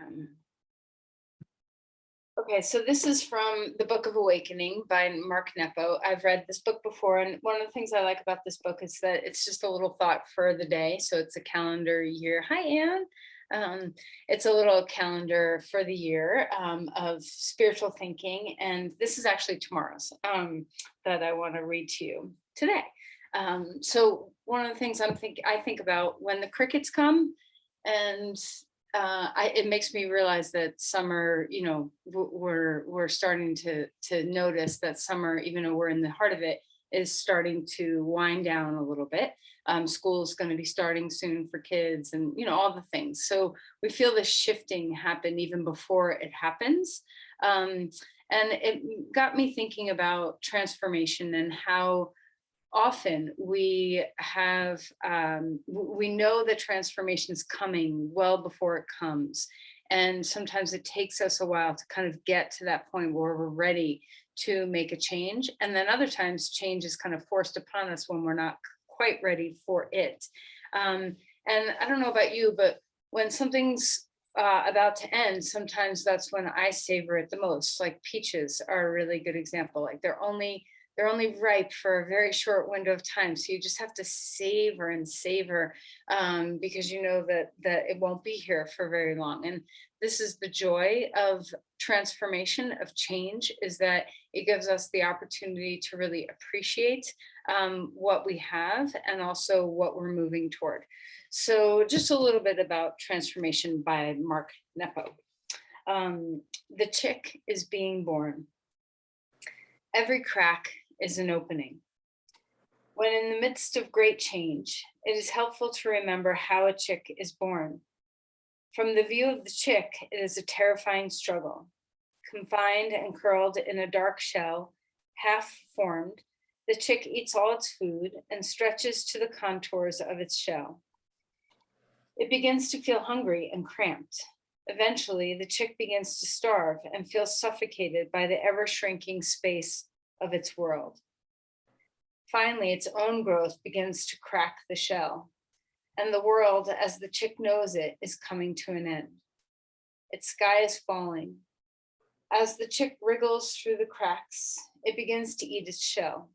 Um, okay, so this is from the Book of Awakening by Mark Nepo. I've read this book before, and one of the things I like about this book is that it's just a little thought for the day. So it's a calendar year. Hi, Anne. It's a little calendar for the year of spiritual thinking, and this is actually tomorrow's that I want to read to you today. So one of the things I think about when the crickets come, and it makes me realize that summer, we're starting to notice that summer, even though we're in the heart of it, is starting to wind down a little bit. School is going to be starting soon for kids, and all the things. So we feel this shifting happen even before it happens, and it got me thinking about transformation and how often we know that transformation is coming well before it comes, and sometimes it takes us a while to kind of get to that point where we're ready to make a change, and then other times change is kind of forced upon us when we're not quite ready for it. And I don't know about you, but when something's about to end, sometimes that's when I savor it the most. Like peaches are a really good example. Like they're only ripe for a very short window of time. So you just have to savor and savor, because you know that it won't be here for very long. And this is the joy of transformation, of change, is that it gives us the opportunity to really appreciate what we have and also what we're moving toward. So just a little bit about transformation by Mark Nepo. The chick is being born. Every crack is an opening. When in the midst of great change, it is helpful to remember how a chick is born. From the view of the chick, it is a terrifying struggle. Confined and curled in a dark shell, half formed, the chick eats all its food and stretches to the contours of its shell. It begins to feel hungry and cramped. Eventually, the chick begins to starve and feels suffocated by the ever shrinking space of its world. Finally, its own growth begins to crack the shell, and the world, as the chick knows it, is coming to an end. Its sky is falling. As the chick wriggles through the cracks, it begins to eat its shell.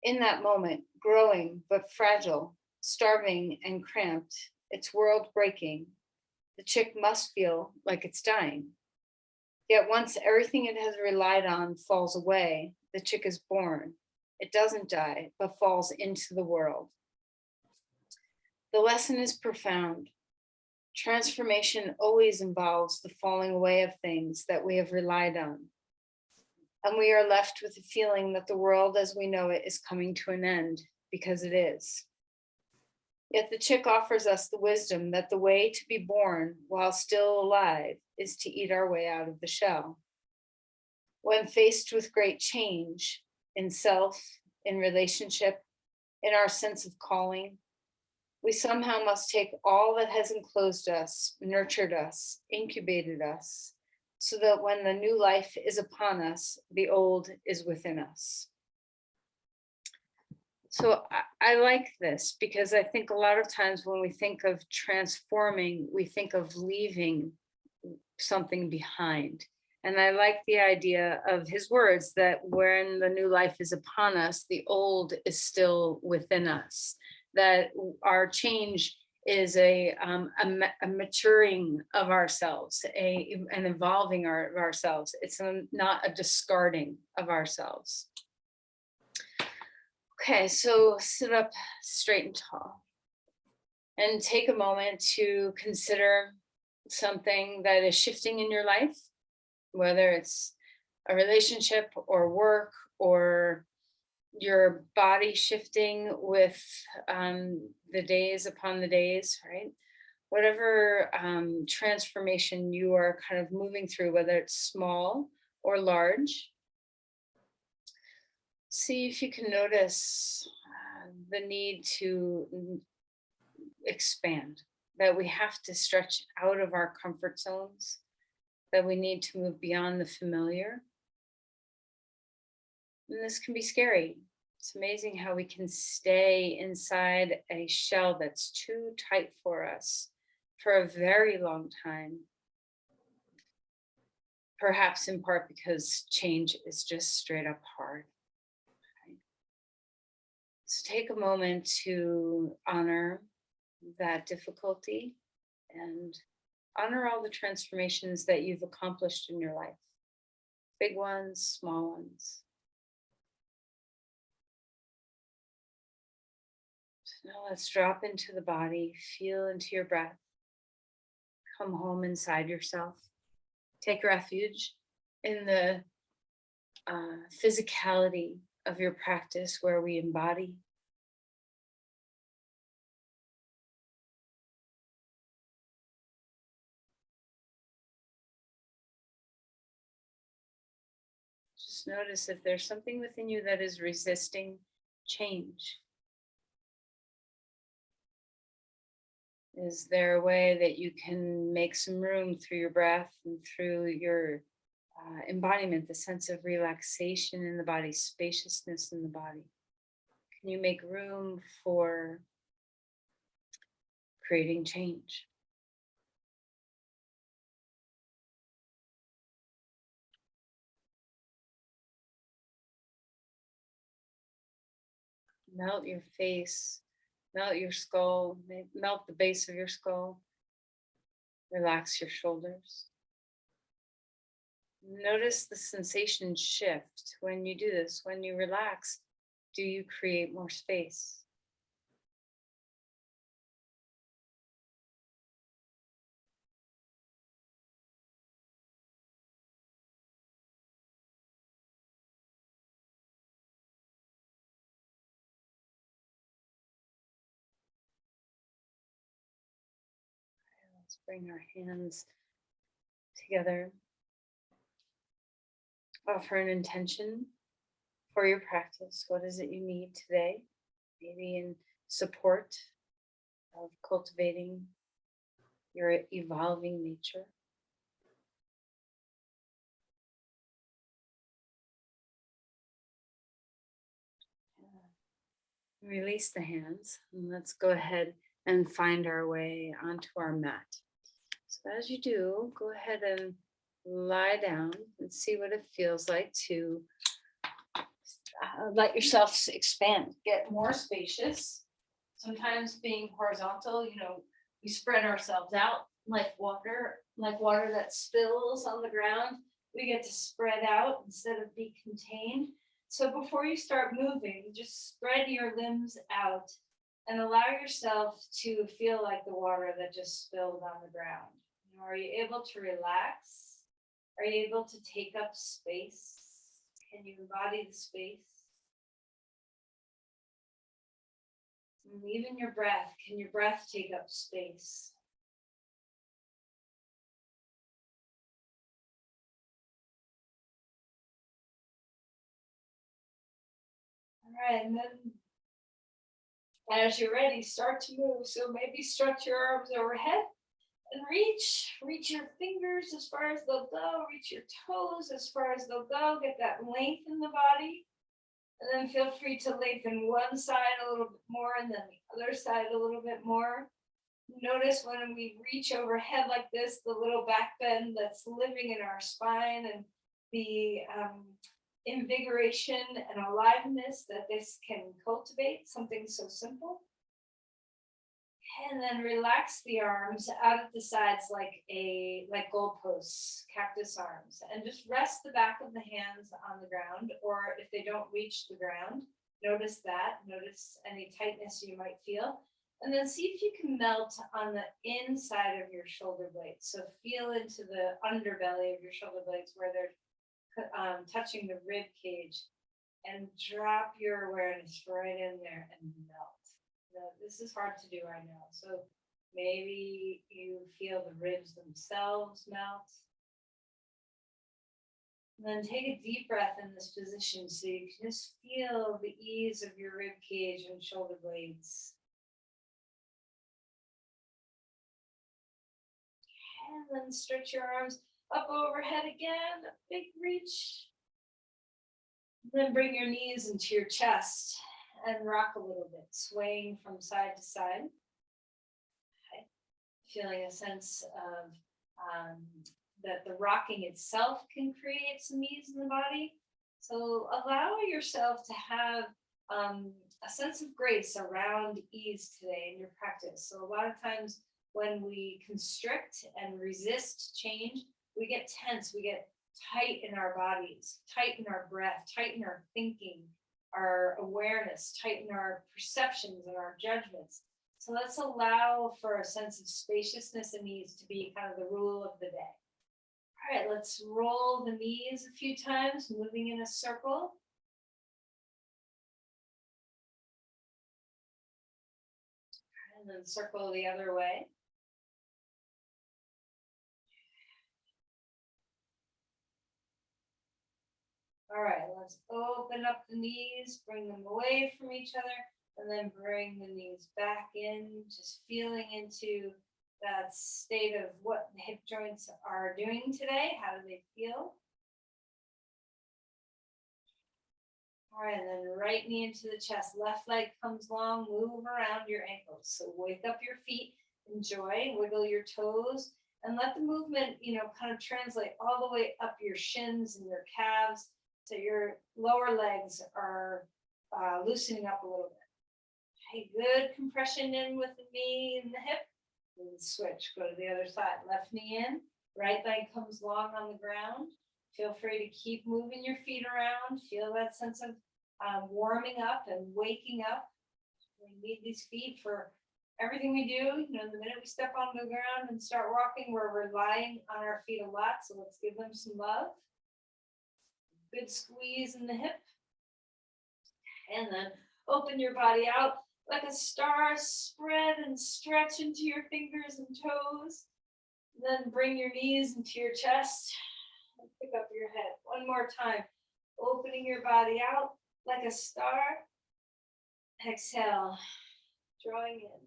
In that moment, growing but fragile, starving and cramped, its world breaking, the chick must feel like it's dying. Yet once everything it has relied on falls away, the chick is born. It doesn't die, but falls into the world. The lesson is profound. Transformation always involves the falling away of things that we have relied on. And we are left with the feeling that the world as we know it is coming to an end, because it is. Yet the chick offers us the wisdom that the way to be born while still alive is to eat our way out of the shell. When faced with great change in self, in relationship, in our sense of calling, we somehow must take all that has enclosed us, nurtured us, incubated us, so that when the new life is upon us, the old is within us. So I like this because I think a lot of times when we think of transforming, we think of leaving something behind. And I like the idea of his words that when the new life is upon us, the old is still within us, that our change is a maturing of ourselves, an evolving of ourselves. It's not a discarding of ourselves. Okay, so sit up straight and tall and take a moment to consider something that is shifting in your life, whether it's a relationship or work or your body shifting with the days upon the days, right? Whatever transformation you are kind of moving through, whether it's small or large, see if you can notice the need to expand, that we have to stretch out of our comfort zones, that we need to move beyond the familiar. And this can be scary. It's amazing how we can stay inside a shell that's too tight for us for a very long time perhaps in part because change is just straight up hard. Right? So take a moment to honor that difficulty and honor all the transformations that you've accomplished in your life, big ones, small ones. So now let's drop into the body, feel into your breath, come home inside yourself, take refuge in the physicality of your practice where we embody. Just notice if there's something within you that is resisting change. Is there a way that you can make some room through your breath and through your embodiment, the sense of relaxation in the body, spaciousness in the body? Can you make room for creating change? Melt your face, melt your skull, melt the base of your skull, relax your shoulders. Notice the sensation shift when you do this. When you relax, do you create more space? Let's bring our hands together. Offer an intention for your practice. What is it you need today? Maybe in support of cultivating your evolving nature. Release the hands and let's go ahead and find our way onto our mat. So as you do, go ahead and lie down and see what it feels like to let yourself expand, get more spacious. Sometimes being horizontal, we spread ourselves out like water that spills on the ground. We get to spread out instead of be contained. So before you start moving, just spread your limbs out and allow yourself to feel like the water that just spilled on the ground. Are you able to relax? Are you able to take up space? Can you embody the space? And even your breath, can your breath take up space? All right, and then as you're ready, start to move. So maybe stretch your arms overhead and reach your fingers as far as they'll go, reach your toes as far as they'll go, get that length in the body. And then feel free to lengthen one side a little bit more and then the other side a little bit more. Notice when we reach overhead like this, the little back bend that's living in our spine and the invigoration and aliveness that this can cultivate, something so simple. And then relax the arms out at the sides like goalposts, cactus arms, and just rest the back of the hands on the ground, or if they don't reach the ground, notice that, notice any tightness you might feel, and then see if you can melt on the inside of your shoulder blades. So feel into the underbelly of your shoulder blades where they're touching the rib cage, and drop your awareness right in there and melt. Now, this is hard to do, I know. So maybe you feel the ribs themselves melt. And then take a deep breath in this position so you can just feel the ease of your rib cage and shoulder blades. And then stretch your arms up overhead again, a big reach. Then bring your knees into your chest and rock a little bit, swaying from side to side. Okay. Feeling a sense of that the the rocking itself can create some ease in the body. So allow yourself to have a sense of grace around ease today in your practice. So a lot of times when we constrict and resist change, we get tense, we get tight in our bodies, tight in our breath, tight in our thinking, our awareness, tight in our perceptions and our judgments. So let's allow for a sense of spaciousness and ease to be kind of the rule of the day. All right, let's roll the knees a few times, moving in a circle. And then circle the other way. All right, let's open up the knees, bring them away from each other, and then bring the knees back in, just feeling into that state of what the hip joints are doing today. How do they feel? All right, and then right knee into the chest, left leg comes long, move around your ankles. So wake up your feet, enjoy, wiggle your toes, and let the movement, kind of translate all the way up your shins and your calves. So your lower legs are loosening up a little bit. Okay, good compression in with the knee and the hip. And switch, go to the other side. Left knee in, right leg comes long on the ground. Feel free to keep moving your feet around. Feel that sense of warming up and waking up. We need these feet for everything we do. The minute we step on the ground and start walking, we're relying on our feet a lot. So let's give them some love. Good squeeze in the hip. And then open your body out like a star, spread and stretch into your fingers and toes. Then bring your knees into your chest and pick up your head. One more time. Opening your body out like a star. Exhale, drawing in.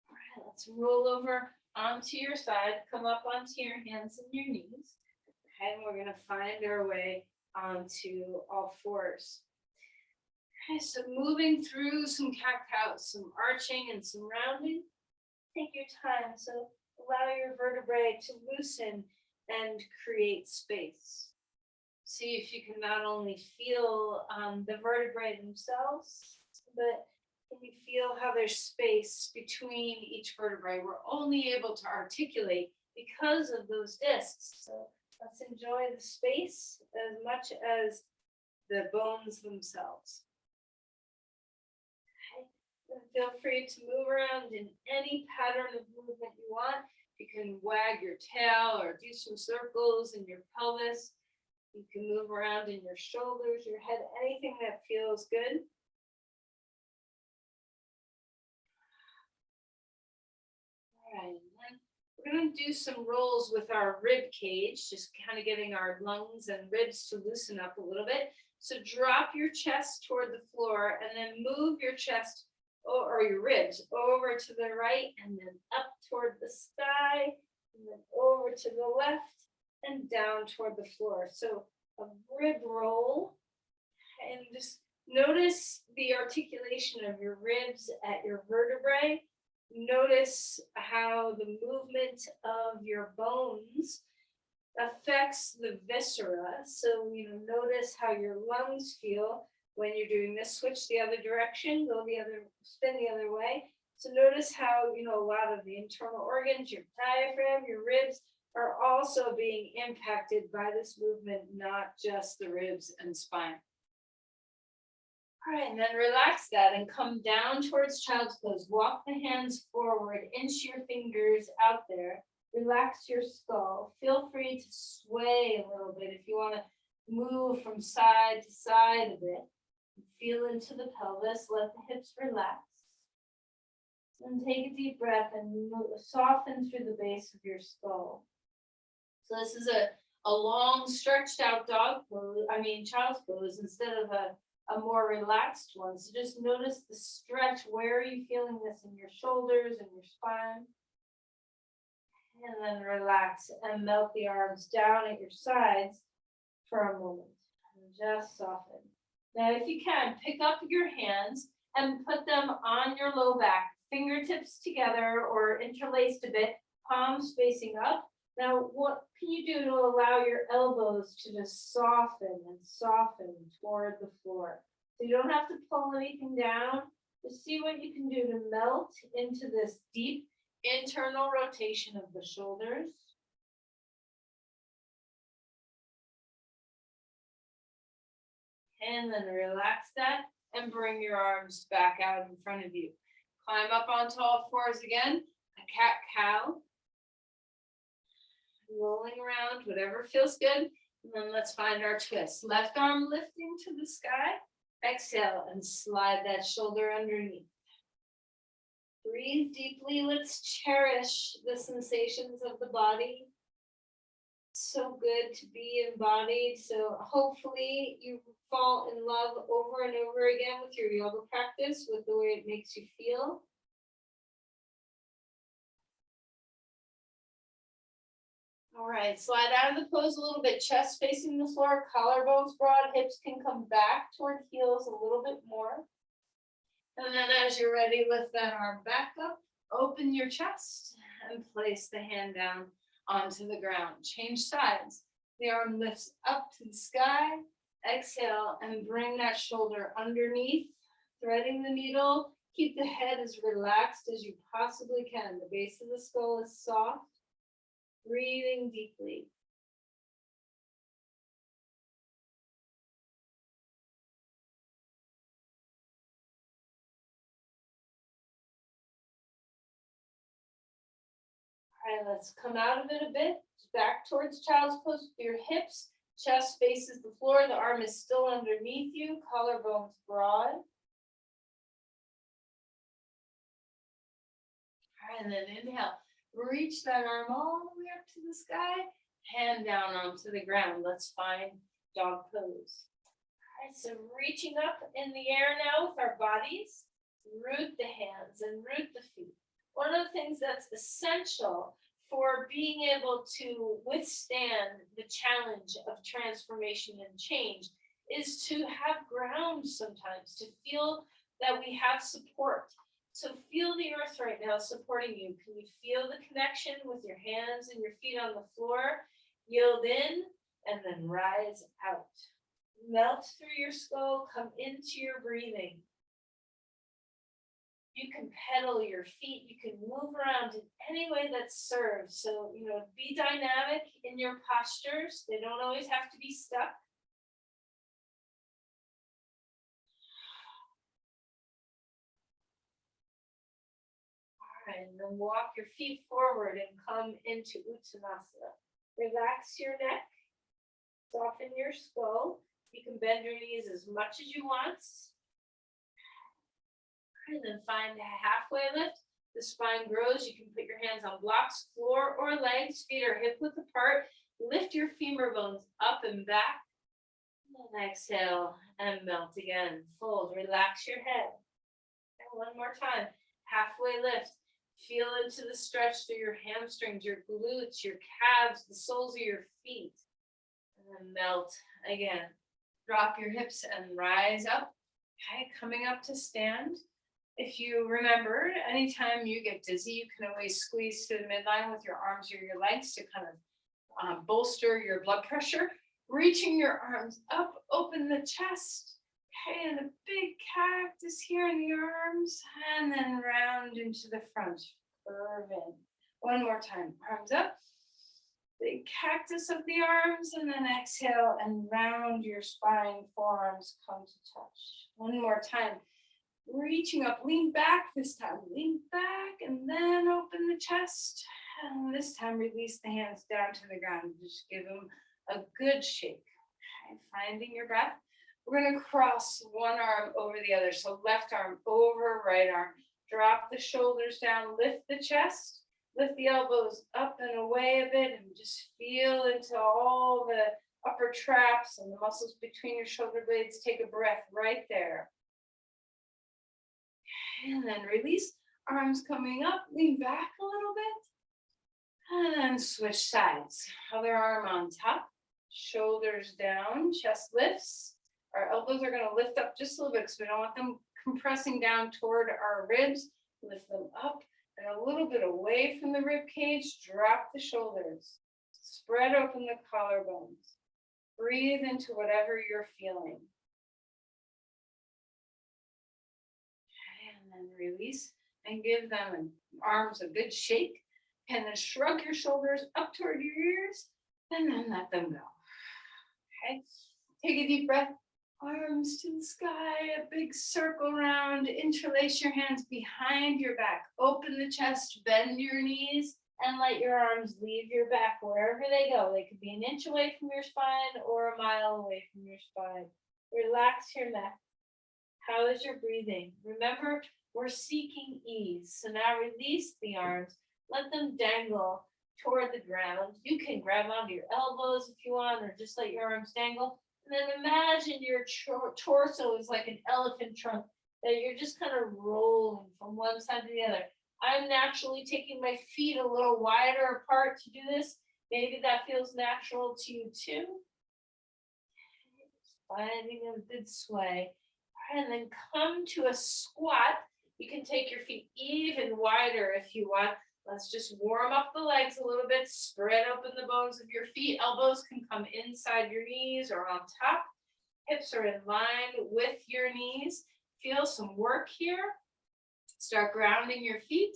All right, let's roll over onto your side. Come up onto your hands and your knees. And we're going to find our way onto all fours. Okay, so moving through some cat-cows, some arching and some rounding. Take your time. So allow your vertebrae to loosen and create space. See if you can not only feel the vertebrae themselves, but can you feel how there's space between each vertebrae? We're only able to articulate because of those discs. So let's enjoy the space as much as the bones themselves. Okay. Then feel free to move around in any pattern of movement you want. You can wag your tail or do some circles in your pelvis. You can move around in your shoulders, your head, anything that feels good. All right. We're going to do some rolls with our rib cage, just kind of getting our lungs and ribs to loosen up a little bit. So drop your chest toward the floor and then move your chest or your ribs over to the right and then up toward the sky and then over to the left and down toward the floor. So a rib roll, and just notice the articulation of your ribs at your vertebrae. Notice how the movement of your bones affects the viscera. So, notice how your lungs feel when you're doing this. Switch the other direction, spin the other way. So notice how, a lot of the internal organs, your diaphragm, your ribs are also being impacted by this movement, not just the ribs and spine. All right, and then relax that and come down towards child's pose. Walk the hands forward, inch your fingers out there. Relax your skull. Feel free to sway a little bit if you want to move from side to side a bit. Feel into the pelvis, let the hips relax. And take a deep breath and soften through the base of your skull. So this is a long stretched out child's pose instead of a more relaxed one. So just notice the stretch. Where are you feeling this in your shoulders and your spine? And then relax and melt the arms down at your sides for a moment. And just soften. Now, if you can, pick up your hands and put them on your low back, fingertips together or interlaced a bit, palms facing up. Now, what can you do to allow your elbows to just soften and soften toward the floor? So you don't have to pull anything down. Just see what you can do to melt into this deep internal rotation of the shoulders. And then relax that and bring your arms back out in front of you. Climb up onto all fours again, a cat-cow. Rolling around, whatever feels good. And then let's find our twist. Left arm lifting to the sky. Exhale and slide that shoulder underneath. Breathe deeply. Let's cherish the sensations of the body. So good to be embodied. So hopefully you fall in love over and over again with your yoga practice, with the way it makes you feel. All right, slide out of the pose a little bit, chest facing the floor, collarbones broad, hips can come back toward heels a little bit more. And then as you're ready, lift that arm back up, open your chest, and place the hand down onto the ground. Change sides. The arm lifts up to the sky. Exhale and bring that shoulder underneath, threading the needle. Keep the head as relaxed as you possibly can. The base of the skull is soft. Breathing deeply. All right, let's come out of it a bit. Back towards child's pose with your hips. Chest faces the floor. The arm is still underneath you. Collarbones broad. All right, and then inhale. Reach that arm all the way up to the sky. Hand down onto the ground. Let's find dog pose. All right, so reaching up in the air now with our bodies. Root the hands and root the feet. One of the things that's essential for being able to withstand the challenge of transformation and change is to have ground sometimes, to feel that we have support. So feel the earth right now supporting you. Can you feel the connection with your hands and your feet on the floor? Yield in and then rise out. Melt through your skull, come into your breathing. You can pedal your feet, you can move around in any way that serves. So, be dynamic in your postures. They don't always have to be stuck. All right, and then walk your feet forward and come into Uttanasana. Relax your neck, soften your skull. You can bend your knees as much as you want. And then find a halfway lift. The spine grows. You can put your hands on blocks, floor, or legs. Feet are hip width apart. Lift your femur bones up and back. And exhale and melt again. Fold. Relax your head. And one more time. Halfway lift. Feel into the stretch through your hamstrings, your glutes, your calves, the soles of your feet. And then melt again. Drop your hips and rise up. Okay, coming up to stand. If you remember, anytime you get dizzy, you can always squeeze to the midline with your arms or your legs to kind of bolster your blood pressure. Reaching your arms up, open the chest. Okay, and a big cactus here in the arms, and then round into the front. Curve in. One more time, arms up. Big cactus of the arms, and then exhale and round your spine, forearms come to touch. One more time. Reaching up, lean back this time, lean back, and then open the chest. And this time, release the hands down to the ground. Just give them a good shake. Okay, finding your breath. We're going to cross one arm over the other. So left arm over right arm. Drop the shoulders down, lift the chest, lift the elbows up and away a bit, and just feel into all the upper traps and the muscles between your shoulder blades. Take a breath right there. And then release, arms coming up, lean back a little bit, and then switch sides. Other arm on top, shoulders down, chest lifts. Our elbows are going to lift up just a little bit because we don't want them compressing down toward our ribs. Lift them up and a little bit away from the rib cage. Drop the shoulders. Spread open the collarbones. Breathe into whatever you're feeling. And then release and give them arms a good shake. And then shrug your shoulders up toward your ears and then let them go. Okay, take a deep breath. Arms to the sky, a big circle round. Interlace your hands behind your back. Open the chest, bend your knees, and let your arms leave your back wherever they go. They could be an inch away from your spine or a mile away from your spine. Relax your neck. How is your breathing? Remember, we're seeking ease. So now release the arms. Let them dangle toward the ground. You can grab onto your elbows if you want, or just let your arms dangle. And then imagine your torso is like an elephant trunk, that you're just kind of rolling from one side to the other. I'm naturally taking my feet a little wider apart to do this. Maybe that feels natural to you too. Finding a good sway. And then come to a squat. You can take your feet even wider if you want. Let's just warm up the legs a little bit. Spread open the bones of your feet. Elbows can come inside your knees or on top. Hips are in line with your knees. Feel some work here. Start grounding your feet.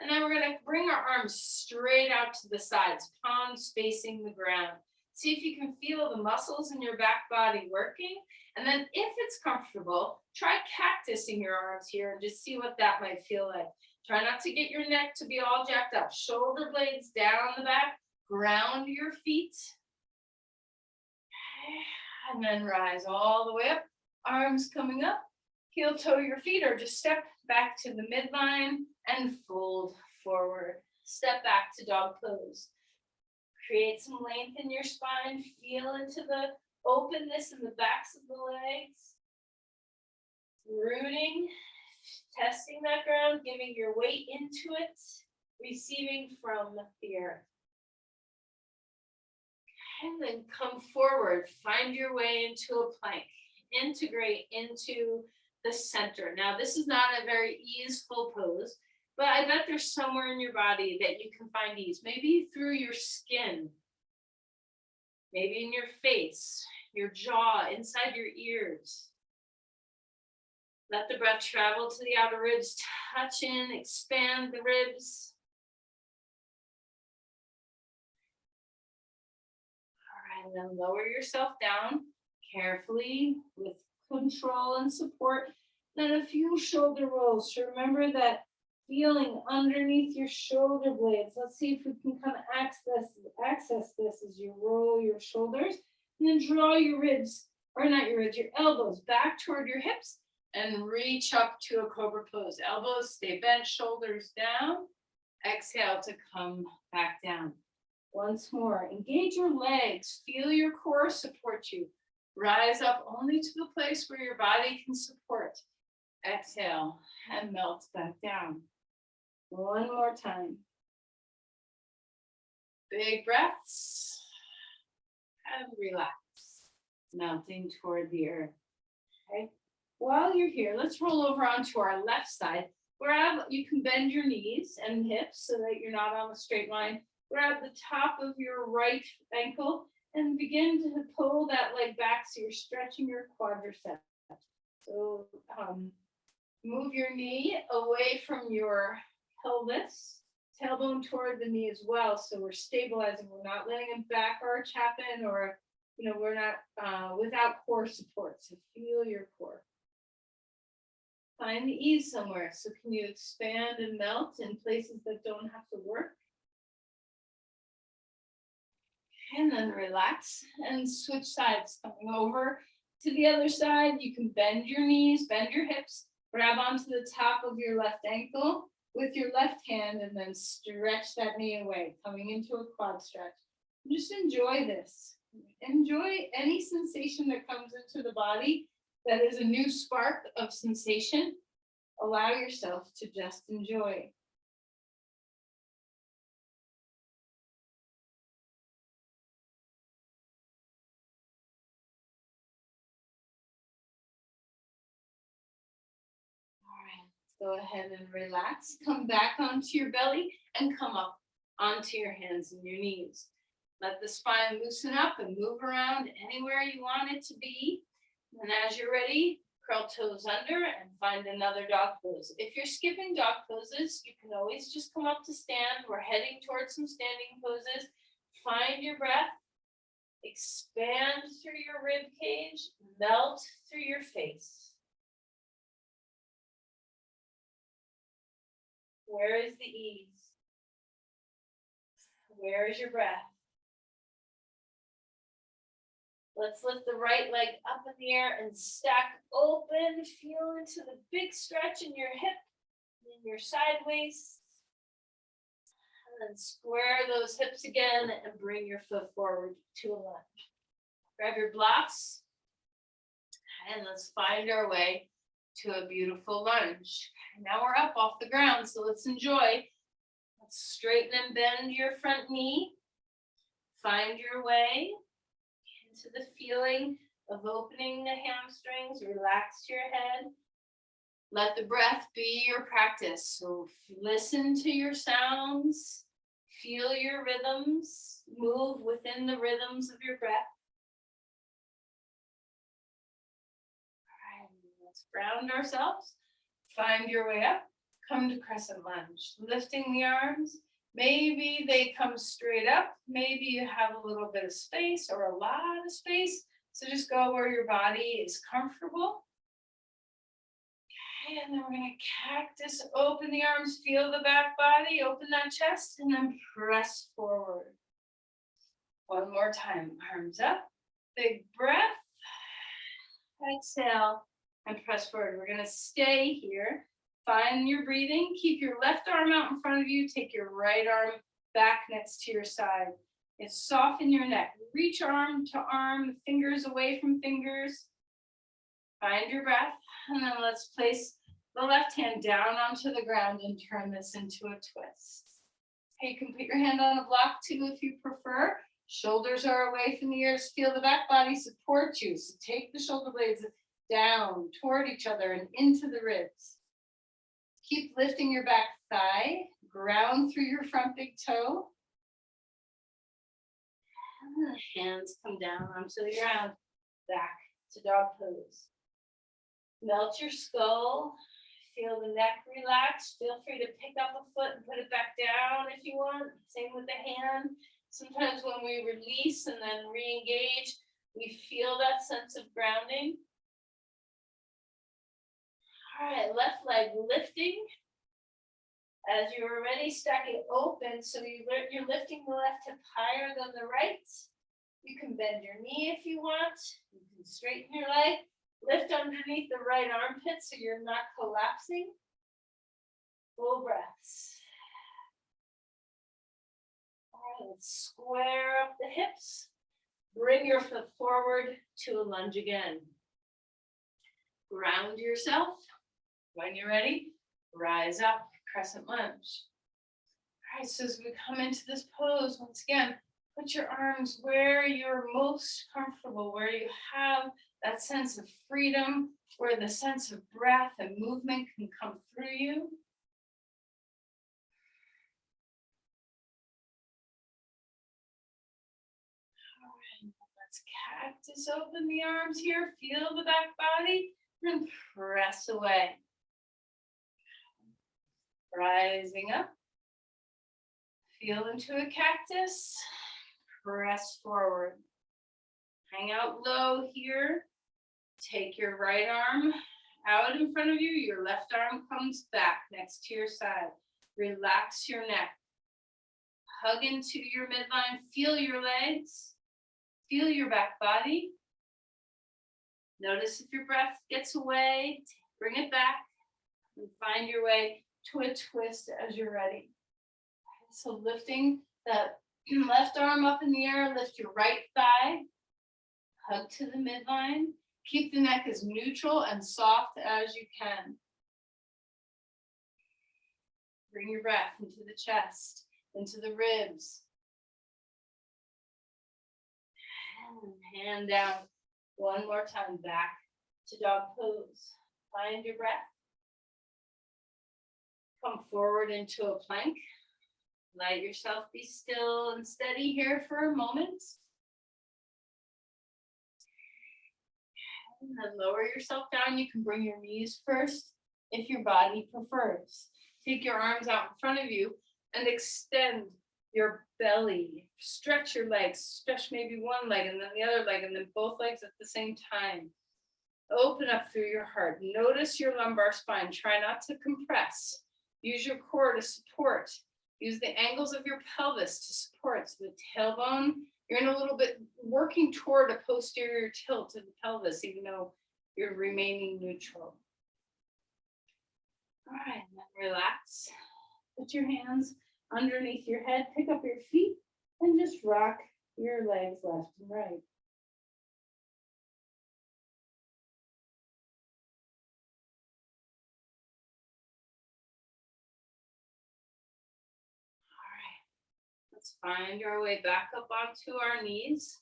And then we're going to bring our arms straight out to the sides, palms facing the ground. See if you can feel the muscles in your back body working. And then if it's comfortable, try cactusing your arms here and just see what that might feel like. Try not to get your neck to be all jacked up. Shoulder blades down the back. Ground your feet. And then rise all the way up. Arms coming up. Heel toe your feet or just step back to the midline and fold forward. Step back to dog pose. Create some length in your spine. Feel into the openness in the backs of the legs. Rooting. Testing that ground, giving your weight into it, receiving from the earth. And then come forward, find your way into a plank, integrate into the center. Now, this is not a very easeful pose, but I bet there's somewhere in your body that you can find ease. Maybe through your skin, maybe in your face, your jaw, inside your ears. Let the breath travel to the outer ribs, touch in, expand the ribs. All right, and then lower yourself down carefully with control and support. Then a few shoulder rolls. So remember that feeling underneath your shoulder blades. Let's see if we can kind of access this as you roll your shoulders. And then draw your ribs, or not your ribs, your elbows back toward your hips. And reach up to a cobra pose. Elbows stay bent, shoulders down. Exhale to come back down. Once more, engage your legs. Feel your core support you. Rise up only to the place where your body can support. Exhale and melt back down. One more time. Big breaths. And relax. Melting toward the earth. Okay. While you're here, let's roll over onto our left side. You can bend your knees and hips so that you're not on a straight line. Grab the top of your right ankle and begin to pull that leg back so you're stretching your quadriceps. So move your knee away from your pelvis, tailbone toward the knee as well. So we're stabilizing. We're not letting a back arch happen, or we're not without core support. So feel your core. Find the ease somewhere. So can you expand and melt in places that don't have to work? And then relax and switch sides. Coming over to the other side, you can bend your knees, bend your hips, grab onto the top of your left ankle with your left hand, and then stretch that knee away, coming into a quad stretch. And just enjoy this. Enjoy any sensation that comes into the body. That is a new spark of sensation. Allow yourself to just enjoy. All right, let's go ahead and relax. Come back onto your belly and come up onto your hands and your knees. Let the spine loosen up and move around anywhere you want it to be. And as you're ready, curl toes under and find another dog pose. If you're skipping dog poses, you can always just come up to stand. We're heading towards some standing poses. Find your breath. Expand through your rib cage. Melt through your face. Where is the ease? Where is your breath? Let's lift the right leg up in the air and stack open. Feel into the big stretch in your hip, in your side waist. And then square those hips again and bring your foot forward to a lunge. Grab your blocks and let's find our way to a beautiful lunge. Now we're up off the ground, so let's enjoy. Let's straighten and bend your front knee. Find your way into the feeling of opening the hamstrings. Relax your head. Let the breath be your practice. So listen to your sounds. Feel your rhythms. Move within the rhythms of your breath. All right, let's ground ourselves. Find your way up. Come to crescent lunge. Lifting the arms. Maybe they come straight up. Maybe you have a little bit of space or a lot of space. So just go where your body is comfortable. Okay, and then we're going to cactus. Open the arms, feel the back body, open that chest, and then press forward. One more time. Arms up. Big breath. Exhale and press forward. We're going to stay here. Find your breathing. Keep your left arm out in front of you. Take your right arm back next to your side. And soften your neck. Reach arm to arm, fingers away from fingers. Find your breath. And then let's place the left hand down onto the ground and turn this into a twist. Okay, you can put your hand on a block too if you prefer. Shoulders are away from the ears. Feel the back body support you. So take the shoulder blades down toward each other and into the ribs. Keep lifting your back thigh, ground through your front big toe. And the hands come down onto the ground, back to dog pose. Melt your skull, feel the neck relax. Feel free to pick up a foot and put it back down if you want. Same with the hand. Sometimes when we release and then re-engage, we feel that sense of grounding. All right, left leg lifting. As you're ready, stack it open. So you're lifting the left hip higher than the right. You can bend your knee if you want. You can straighten your leg. Lift underneath the right armpit so you're not collapsing. Full breaths. All right, let's square up the hips. Bring your foot forward to a lunge again. Ground yourself. When you're ready, rise up, crescent lunge. All right, so as we come into this pose, once again, put your arms where you're most comfortable, where you have that sense of freedom, where the sense of breath and movement can come through you. All right, let's cactus open the arms here, feel the back body, and press away. Rising up, feel into a cactus, press forward. Hang out low here. Take your right arm out in front of you. Your left arm comes back next to your side. Relax your neck. Hug into your midline. Feel your legs. Feel your back body. Notice if your breath gets away. Bring it back and find your way to a twist as you're ready. So lifting that left arm up in the air, lift your right thigh, hug to the midline. Keep the neck as neutral and soft as you can. Bring your breath into the chest, into the ribs. And hand down one more time, back to dog pose. Find your breath. Come forward into a plank. Let yourself be still and steady here for a moment. And then lower yourself down. You can bring your knees first if your body prefers. Take your arms out in front of you and extend your belly. Stretch your legs. Stretch maybe one leg and then the other leg and then both legs at the same time. Open up through your heart. Notice your lumbar spine. Try not to compress. Use your core to support. Use the angles of your pelvis to support. So the tailbone, you're in a little bit working toward a posterior tilt of the pelvis, even though you're remaining neutral. All right, then relax. Put your hands underneath your head, pick up your feet, and just rock your legs left and right. Let's find our way back up onto our knees.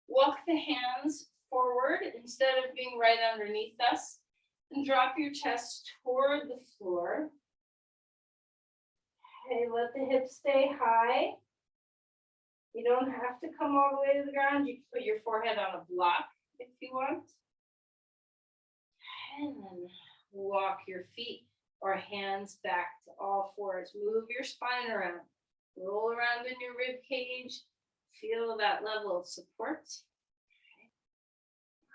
Walk the hands forward instead of being right underneath us, and drop your chest toward the floor. Okay, let the hips stay high. You don't have to come all the way to the ground. You can put your forehead on a block if you want. And then walk your feet or hands back to all fours. Move your spine around. Roll around in your rib cage. Feel that level of support.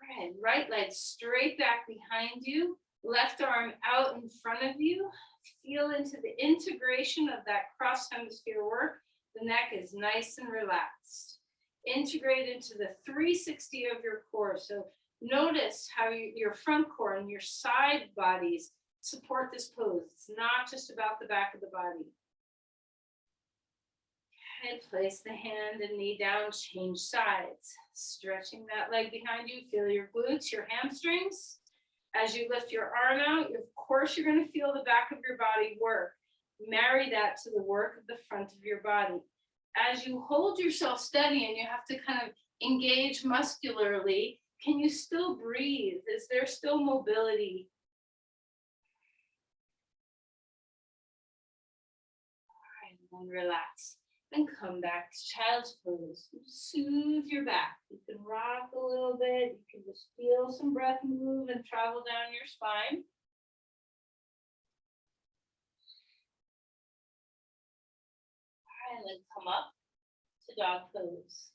All right, right leg straight back behind you. Left arm out in front of you. Feel into the integration of that cross hemisphere work. The neck is nice and relaxed. Integrate into the 360 of your core. So notice how your front core and your side bodies support this pose. It's not just about the back of the body. And place the hand and knee down, change sides. Stretching that leg behind you, feel your glutes, your hamstrings. As you lift your arm out, of course, you're going to feel the back of your body work. Marry that to the work of the front of your body. As you hold yourself steady and you have to kind of engage muscularly, can you still breathe? Is there still mobility? All right, and relax. And come back to child's pose. Soothe your back. You can rock a little bit. You can just feel some breath move and travel down your spine. All right, then come up to dog pose.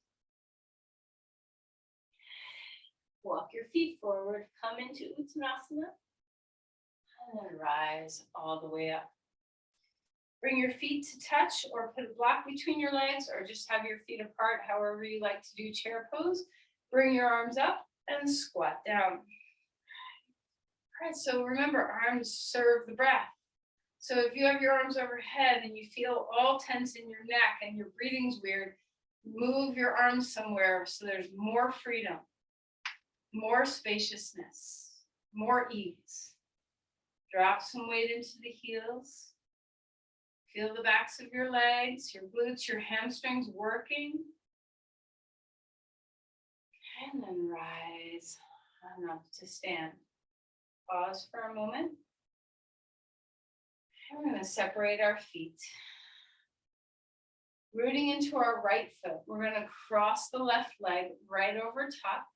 Walk your feet forward. Come into Uttanasana. And then rise all the way up. Bring your feet to touch or put a block between your legs or just have your feet apart, however you like to do chair pose. Bring your arms up and squat down. All right, so remember, arms serve the breath. So if you have your arms overhead and you feel all tense in your neck and your breathing's weird, move your arms somewhere so there's more freedom, more spaciousness, more ease. Drop some weight into the heels. Feel the backs of your legs, your glutes, your hamstrings working. And then rise on up to stand. Pause for a moment. And we're going to separate our feet. Rooting into our right foot, we're going to cross the left leg right over top.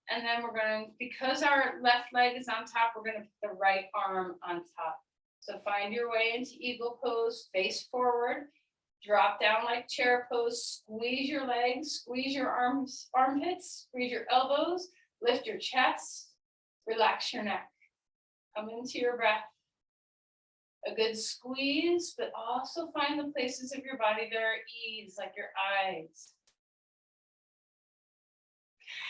And then we're going to, because our left leg is on top, we're going to put the right arm on top. So find your way into eagle pose, face forward, drop down like chair pose, squeeze your legs, squeeze your arms, armpits, squeeze your elbows, lift your chest, relax your neck. Come into your breath. A good squeeze, but also find the places of your body that are at ease, like your eyes.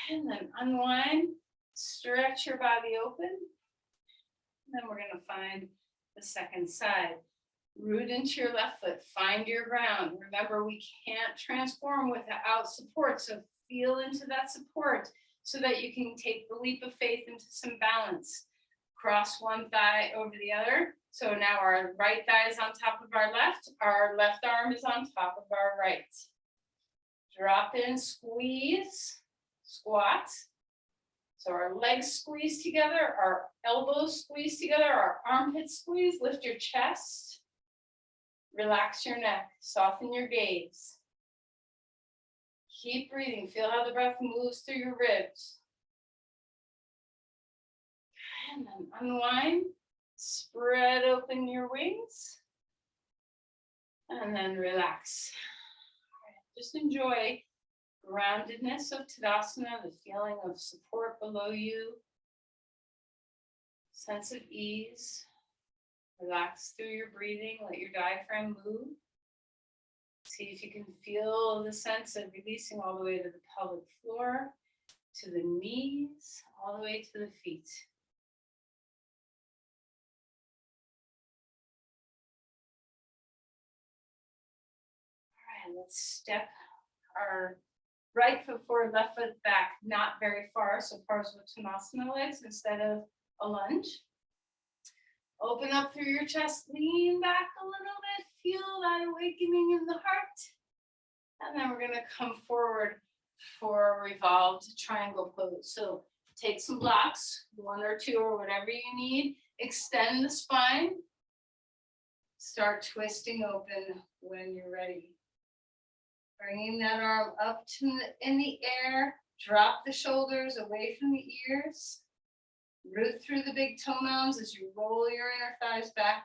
And then unwind, stretch your body open. And then we're going to find the second side. Root into your left foot, find your ground. Remember, we can't transform without support, so feel into that support so that you can take the leap of faith into some balance. Cross one thigh over the other. So now our right thigh is on top of our left arm is on top of our right. Drop in, squeeze, squat. So our legs squeeze together, our elbows squeeze together, our armpits squeeze, lift your chest. Relax your neck, soften your gaze. Keep breathing, feel how the breath moves through your ribs. And then unwind, spread open your wings, and then relax. Just enjoy groundedness of Tadasana, the feeling of support below you, sense of ease. Relax through your breathing, let your diaphragm move. See if you can feel the sense of releasing all the way to the pelvic floor, to the knees, all the way to the feet. All right, let's step our right foot forward, left foot back, not very far, so Parsvottanasana legs instead of a lunge. Open up through your chest, lean back a little bit, feel that awakening in the heart. And then we're gonna come forward for a revolved triangle pose. So take some blocks, 1 or 2 or whatever you need, extend the spine, start twisting open when you're ready. Bringing that arm up in the air, drop the shoulders away from the ears. Root through the big toe mounds as you roll your inner thighs back.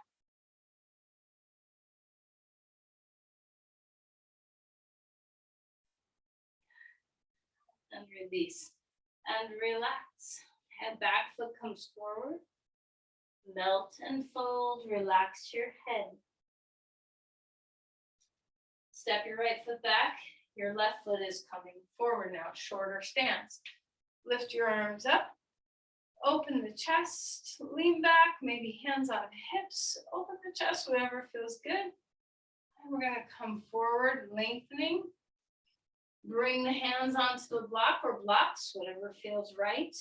And release. And relax. Head back, foot comes forward. Melt and fold, relax your head. Step your right foot back. Your left foot is coming forward now, shorter stance. Lift your arms up. Open the chest, lean back, maybe hands on hips, open the chest, whatever feels good. And we're gonna come forward, lengthening. Bring the hands onto the block or blocks, whatever feels right.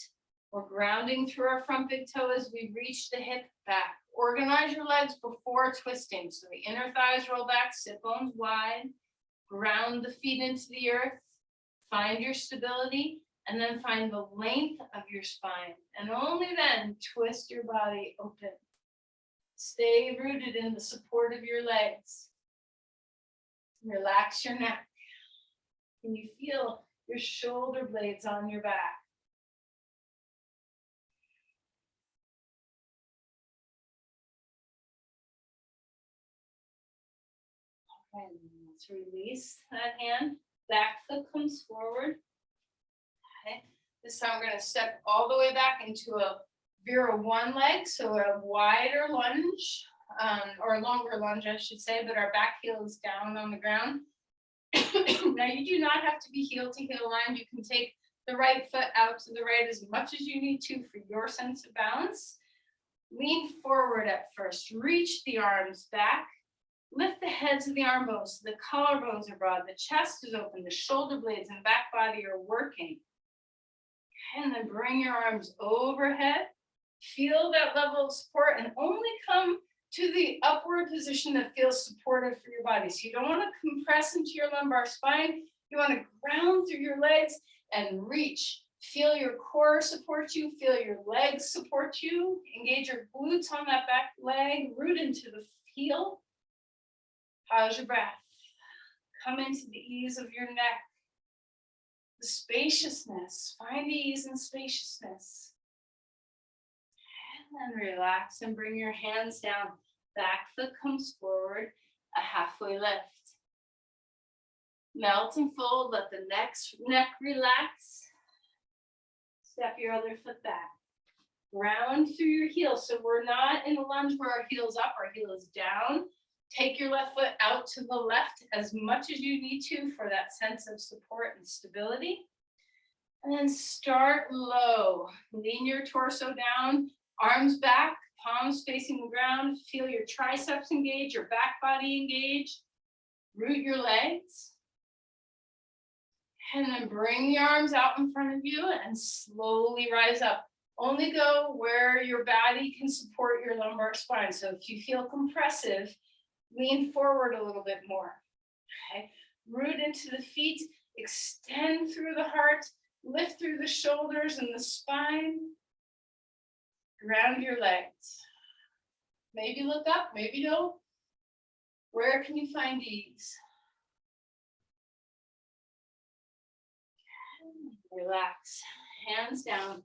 We're grounding through our front big toe as we reach the hip back. Organize your legs before twisting. So the inner thighs roll back, sit bones wide. Ground the feet into the earth. Find your stability. And then find the length of your spine. And only then twist your body open. Stay rooted in the support of your legs. Relax your neck. Can you feel your shoulder blades on your back? Okay, let's release that hand. Back foot comes forward. Okay. This time we're going to step all the way back into a Vera 1 leg, so a wider lunge, or a longer lunge, I should say, but our back heel is down on the ground. Now, you do not have to be heel to heel aligned. You can take the right foot out to the right as much as you need to for your sense of balance. Lean forward at first. Reach the arms back. Lift the heads of the arm bones so the collarbones are broad, the chest is open, the shoulder blades and back body are working. And then bring your arms overhead. Feel that level of support and only come to the upward position that feels supportive for your body. So you don't want to compress into your lumbar spine. You want to ground through your legs and reach. Feel your core support you. Feel your legs support you. Engage your glutes on that back leg. Root into the heel. How's your breath? Come into the ease of your neck. The spaciousness. Find ease and spaciousness. And then relax and bring your hands down. Back foot comes forward, a halfway lift. Melt and fold, let the neck relax. Step your other foot back. Ground through your heels. So we're not in a lunge where our heel's up, our heel is down. Take your left foot out to the left as much as you need to for that sense of support and stability. And then start low. Lean your torso down, arms back, palms facing the ground. Feel your triceps engage, your back body engage. Root your legs. And then bring the arms out in front of you and slowly rise up. Only go where your body can support your lumbar spine. So if you feel compressive, lean forward a little bit more. Okay. Root into the feet, extend through the heart, lift through the shoulders and the spine. Ground your legs. Maybe look up, maybe don't. Where can you find ease? Relax, hands down,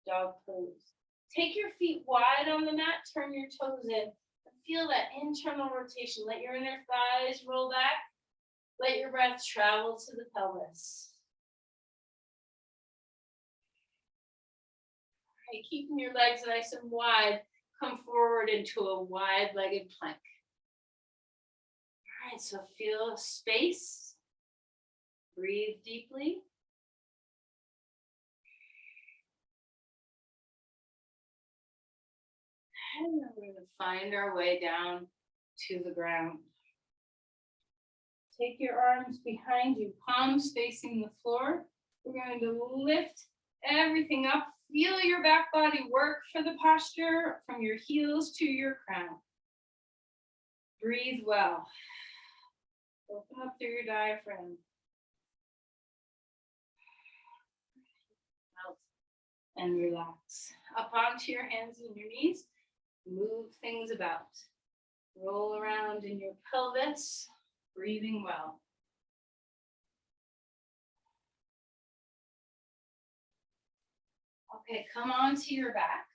dog pose. Take your feet wide on the mat, turn your toes in. Feel that internal rotation. Let your inner thighs roll back. Let your breath travel to the pelvis. Okay, keeping your legs nice and wide, come forward into a wide-legged plank. All right, so feel space. Breathe deeply. And then we're going to find our way down to the ground. Take your arms behind you, palms facing the floor. We're going to lift everything up. Feel your back body work for the posture from your heels to your crown. Breathe well. Open up through your diaphragm. Out and relax. Up onto your hands and your knees. Move things about. Roll around in your pelvis, breathing well. Okay, come onto your back.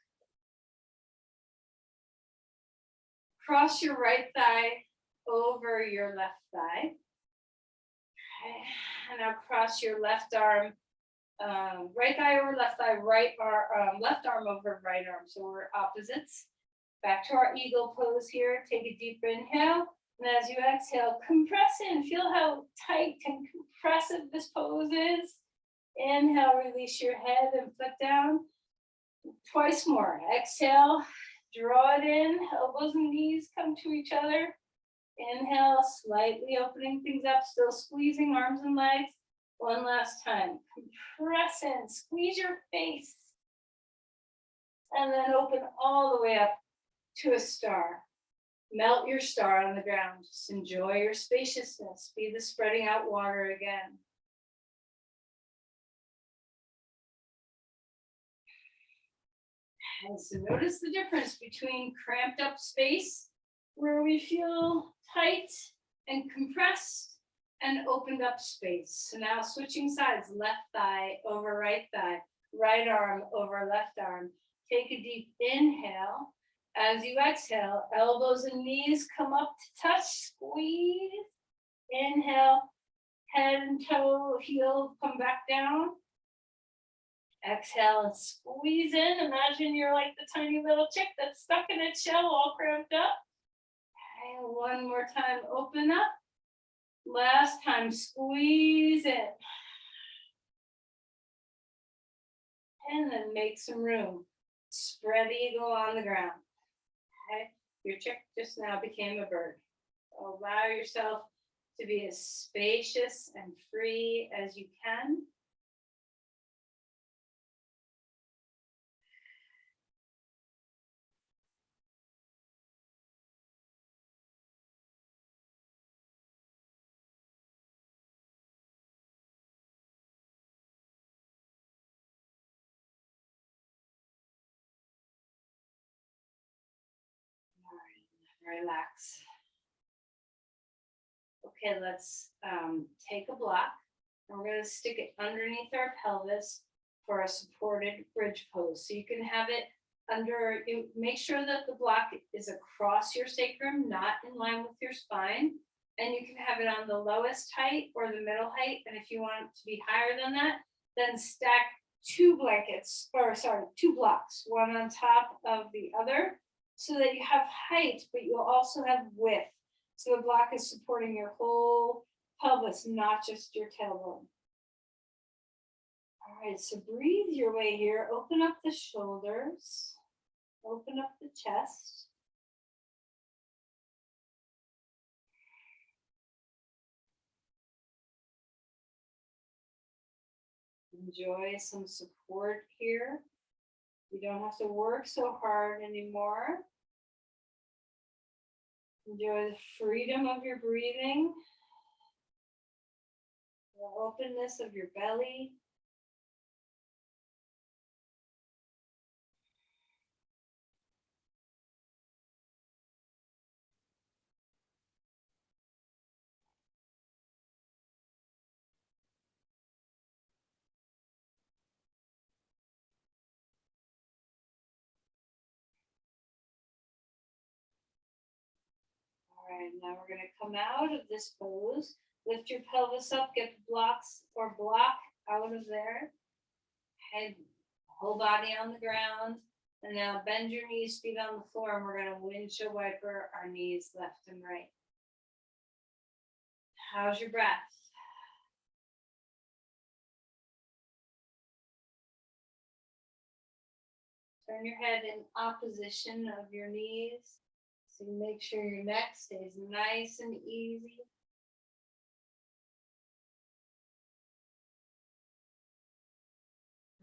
Cross your right thigh over your left thigh. Okay, and now cross your left arm, right thigh over left thigh, left arm over right arm. So we're opposites. Back to our eagle pose here. Take a deep inhale. And as you exhale, compress in. Feel how tight and compressive this pose is. Inhale, release your head and foot down. Twice more. Exhale, draw it in. Elbows and knees come to each other. Inhale, slightly opening things up, still squeezing arms and legs. One last time. Compress in, squeeze your face. And then open all the way up to a star. Melt your star on the ground. Just enjoy your spaciousness. Be the spreading out water again. And so notice the difference between cramped up space, where we feel tight and compressed, and opened up space. So now switching sides, left thigh over right thigh, right arm over left arm. Take a deep inhale. As you exhale, elbows and knees come up to touch, squeeze. Inhale, head and toe, heel come back down. Exhale and squeeze in. Imagine you're like the tiny little chick that's stuck in its shell all cramped up. Okay, one more time, open up. Last time, squeeze in. And then make some room. Spread eagle on the ground. Okay, your chick just now became a bird. So allow yourself to be as spacious and free as you can. All right, relax. Okay, let's take a block. And we're going to stick it underneath our pelvis for a supported bridge pose. So you can have it under, you make sure that the block is across your sacrum, not in line with your spine. And you can have it on the lowest height or the middle height. And if you want it to be higher than that, then stack two blocks, one on top of the other, so that you have height, but you'll also have width. So the block is supporting your whole pelvis, not just your tailbone. All right, so breathe your way here. Open up the shoulders. Open up the chest. Enjoy some support here. You don't have to work so hard anymore. Enjoy the freedom of your breathing, the openness of your belly. right, now we're gonna come out of this pose. Lift your pelvis up, get the blocks or block out of there. Head, whole body on the ground. And now bend your knees, feet on the floor, and we're gonna windshield wiper our knees left and right. How's your breath? Turn your head in opposition of your knees. So you make sure your neck stays nice and easy.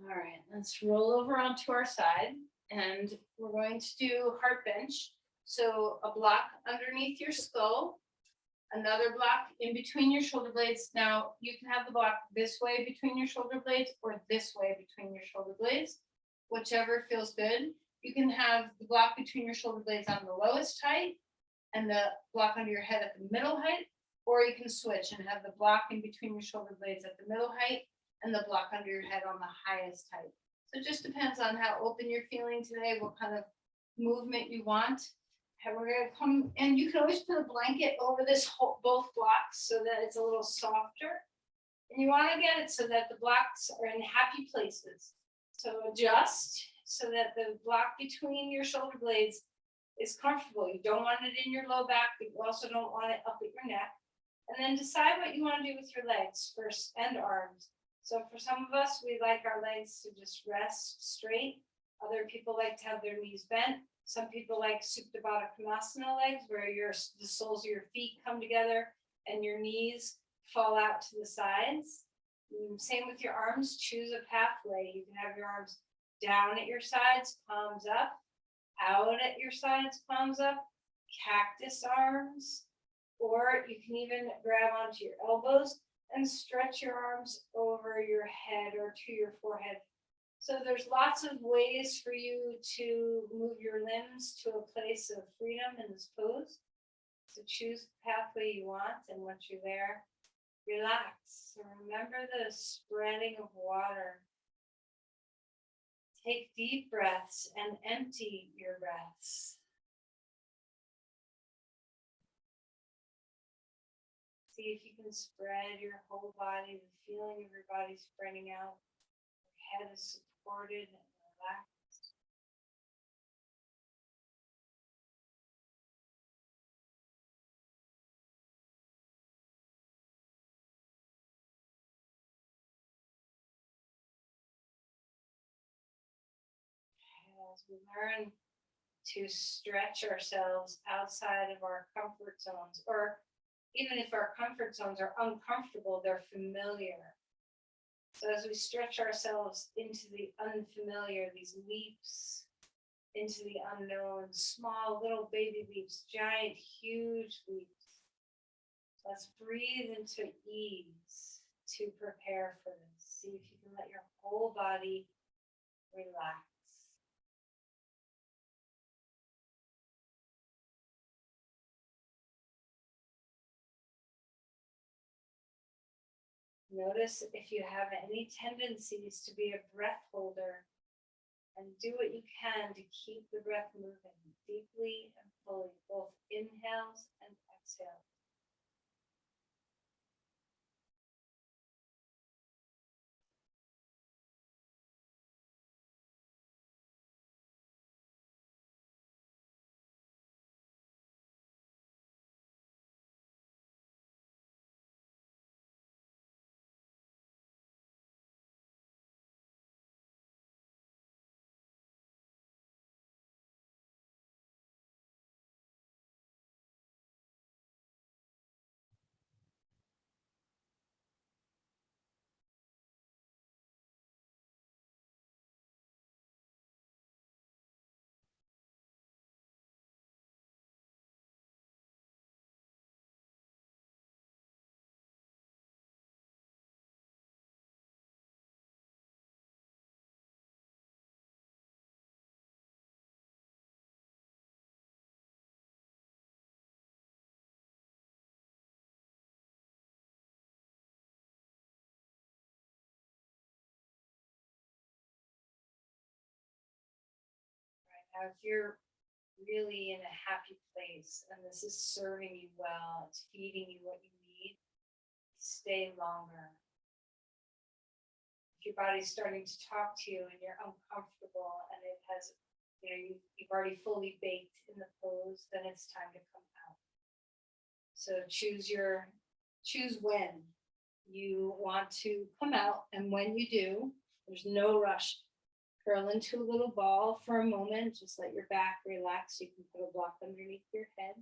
All right, let's roll over onto our side and we're going to do heart bench. So a block underneath your skull, another block in between your shoulder blades. Now you can have the block this way between your shoulder blades or this way between your shoulder blades, whichever feels good. You can have the block between your shoulder blades on the lowest height and the block under your head at the middle height, or you can switch and have the block in between your shoulder blades at the middle height and the block under your head on the highest height. So it just depends on how open you're feeling today, what kind of movement you want. And we're gonna come, and you can always put a blanket over this whole, both blocks so that it's a little softer. And you wanna get it so that the blocks are in happy places. So adjust so that the block between your shoulder blades is comfortable. You don't want it in your low back, but you also don't want it up at your neck. And then decide what you wanna do with your legs first and arms. So for some of us, we like our legs to just rest straight. Other people like to have their knees bent. Some people like Supta Baddha Konasana legs, where the soles of your feet come together and your knees fall out to the sides. Same with your arms, choose a pathway. You can have your arms down at your sides, palms up, out at your sides, palms up, cactus arms, or you can even grab onto your elbows and stretch your arms over your head or to your forehead. So there's lots of ways for you to move your limbs to a place of freedom in this pose. So choose the pathway you want, and once you're there, relax. So remember the spreading of water. Take deep breaths and empty your breaths. See if you can spread your whole body, the feeling of your body spreading out. Your head is supported and relaxed. As we learn to stretch ourselves outside of our comfort zones, or even if our comfort zones are uncomfortable, they're familiar. So as we stretch ourselves into the unfamiliar, these leaps into the unknown, small little baby leaps, giant, huge leaps. Let's breathe into ease to prepare for this. See if you can let your whole body relax. Notice if you have any tendencies to be a breath holder, and do what you can to keep the breath moving deeply and fully, both inhales and exhales. Now, if you're really in a happy place and this is serving you well, it's feeding you what you need, stay longer. If your body's starting to talk to you and you're uncomfortable and it has, you've already fully baked in the pose, then it's time to come out. So choose when you want to come out, and when you do, there's no rush. Curl into a little ball for a moment, just let your back relax. You can put a block underneath your head.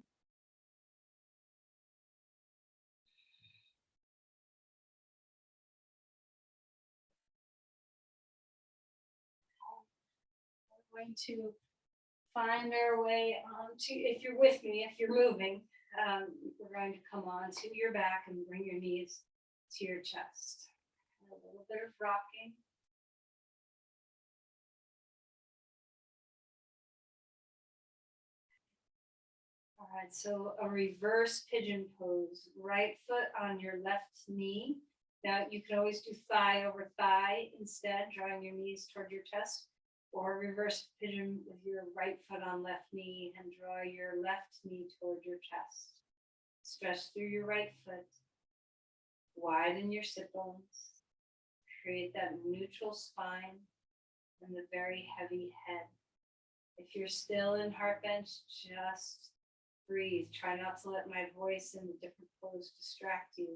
We're going to find our way onto, if you're with me, if you're moving, we're going to come on to your back and bring your knees to your chest. A little bit of rocking. All right, so a reverse pigeon pose, right foot on your left knee. Now you can always do thigh over thigh instead, drawing your knees toward your chest, or reverse pigeon with your right foot on left knee and draw your left knee toward your chest. Stretch through your right foot, widen your sit bones, create that neutral spine and the very heavy head. If you're still in heart bench, just breathe. Try not to let my voice in the different pose distract you.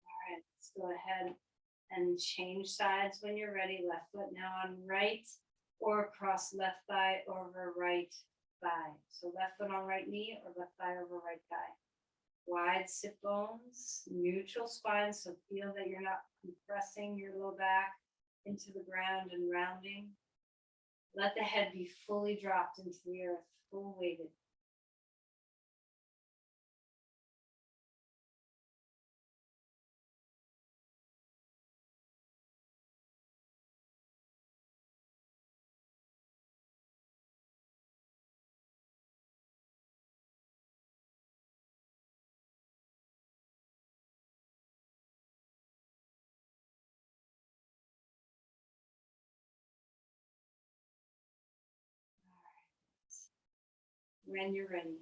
All right, let's go ahead and change sides when you're ready. Left foot now on right, or cross left thigh over right thigh. So left foot on right knee or left thigh over right thigh. Wide sit bones, neutral spine, so feel that you're not compressing your low back into the ground and rounding. Let the head be fully dropped into the earth, full weighted. When you're ready,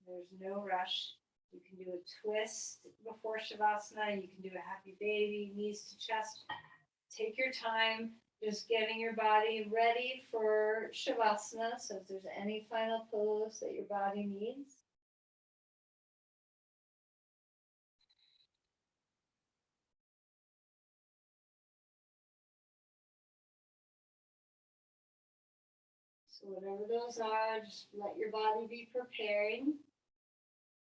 there's no rush. You can do a twist before Shavasana. You can do a happy baby, knees to chest. Take your time, just getting your body ready for Shavasana. So if there's any final pose that your body needs. So whatever those are, just let your body be preparing.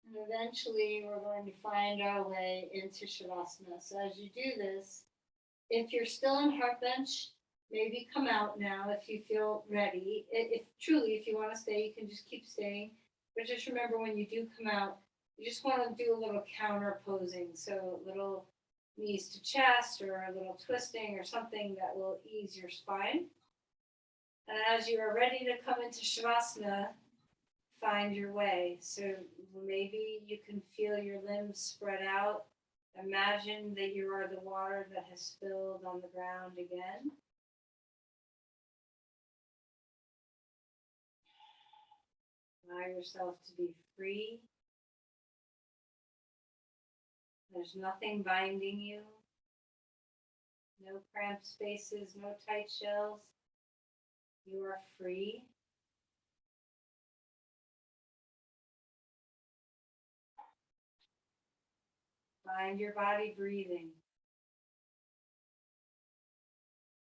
And eventually we're going to find our way into Shavasana. So as you do this, if you're still in heart bench, maybe come out now if you feel ready. If truly, if you want to stay, you can just keep staying. But just remember when you do come out, you just want to do a little counter posing. So a little knees to chest or a little twisting or something that will ease your spine. And as you are ready to come into Shavasana, find your way. So maybe you can feel your limbs spread out. Imagine that you are the water that has spilled on the ground again. Allow yourself to be free. There's nothing binding you. No cramped spaces, no tight shells. You are free. Find your body breathing.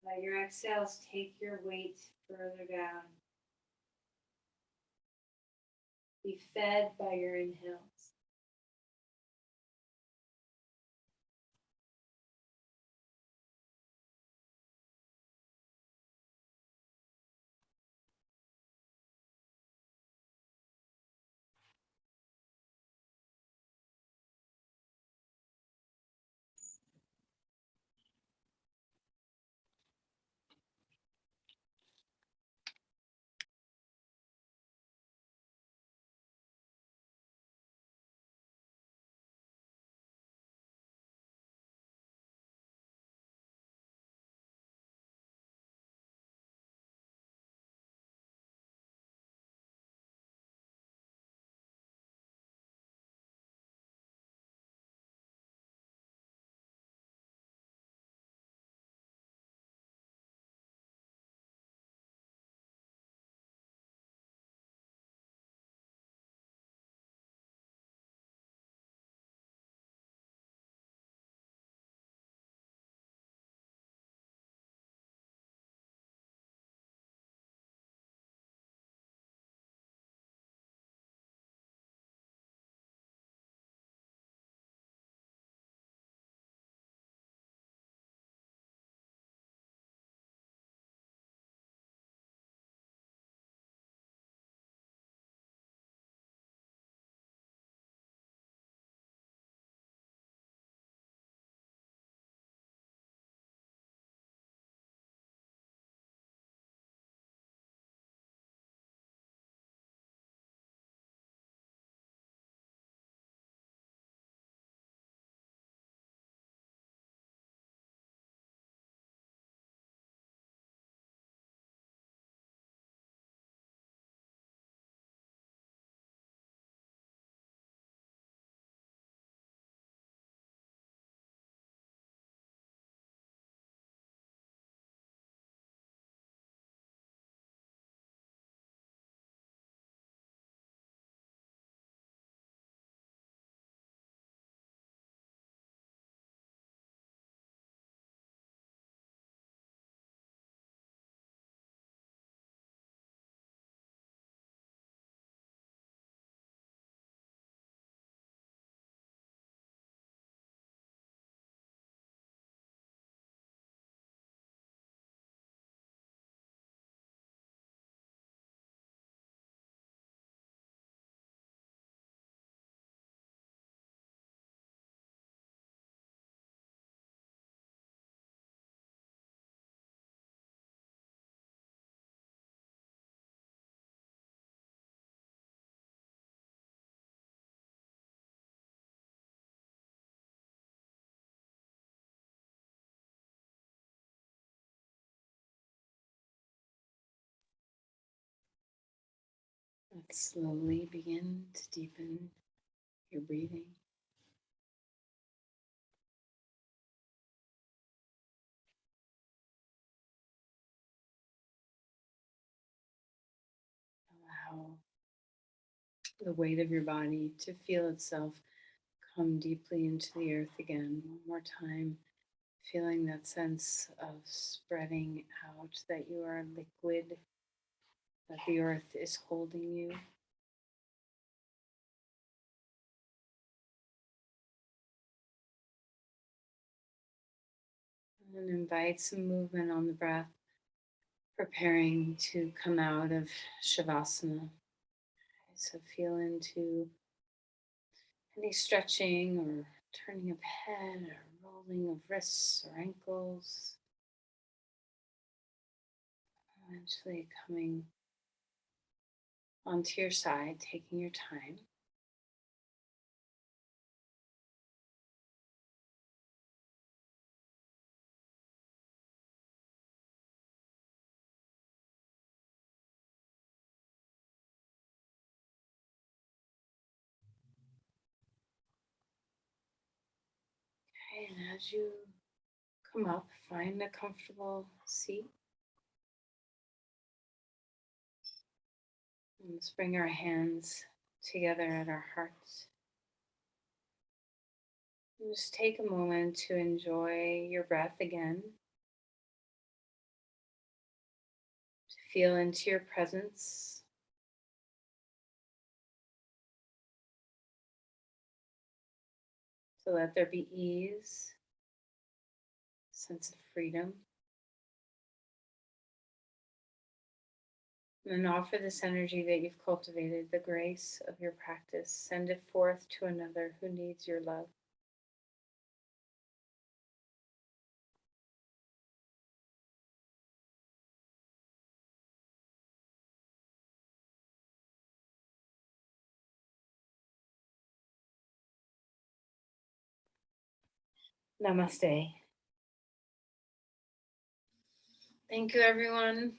Let your exhales take your weight further down. Be fed by your inhales. Slowly begin to deepen your breathing. Allow the weight of your body to feel itself come deeply into the earth again. One more time, feeling that sense of spreading out, that you are liquid, that the earth is holding you. And invite some movement on the breath, preparing to come out of Shavasana. So feel into any stretching or turning of head or rolling of wrists or ankles. Eventually coming onto your side, taking your time. Okay, and as you come up, find a comfortable seat. And let's bring our hands together at our hearts. And just take a moment to enjoy your breath again. To feel into your presence. So let there be ease, sense of freedom. And then offer this energy that you've cultivated, the grace of your practice. Send it forth to another who needs your love. Namaste. Thank you, everyone.